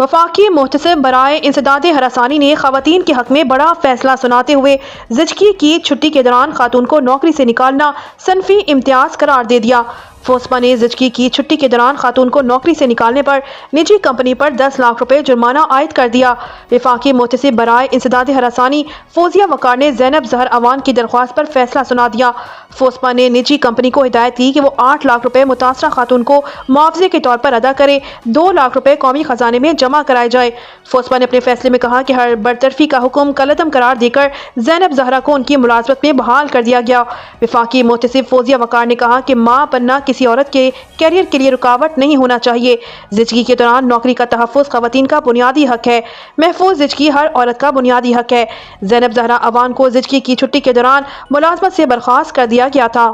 वफाकी मोहतसिब बराए इंसदाद हरासानी ने खवातीन के हक में बड़ा फैसला सुनाते हुए ज़िचकी की छुट्टी के दौरान खातून को नौकरी से निकालना सनफी इम्तियाज करार दे दिया। फोस्पा ने ज़िचकी की छुट्टी के दौरान खातून को नौकरी से निकालने पर निजी कंपनी पर 10 लाख रुपए जुर्माना आयद कर दिया। वफाकी मोहतसिब बराए इंसदाद हरासानी फोजिया वकार ने ज़ैनब ज़हर अवान की दरख्वास्त पर फैसला सुना दिया। फोस्पा ने निजी कंपनी को हिदायत की कि वो 8 लाख रुपए मुतासरा खातून को मुआवजे के तौर पर अदा करे, 2 लाख रुपए कौमी खजाने में जमा कराए जाए। फोस्पा ने अपने फैसले में कहा कि हर बरतरफी का हुक्म कलअदम करार देकर ज़ैनब ज़हरा को उनकी मुलाजमत में बहाल कर दिया गया। वफाकी मोहतसिब फोजिया वकार ने कहा कि माँ बनना किसी औरत के कैरियर के लिए रुकावट नहीं होना चाहिए। ज़िचगी के दौरान नौकरी का तहफ़्फ़ुज़ ख़वातीन का बुनियादी हक है। महफूज ज़िचगी हर औरत का बुनियादी हक है। ज़ैनब ज़हरा अवान को ज़िचगी की छुट्टी के दौरान मुलाजमत से बर्खास्त कर दिया गया था।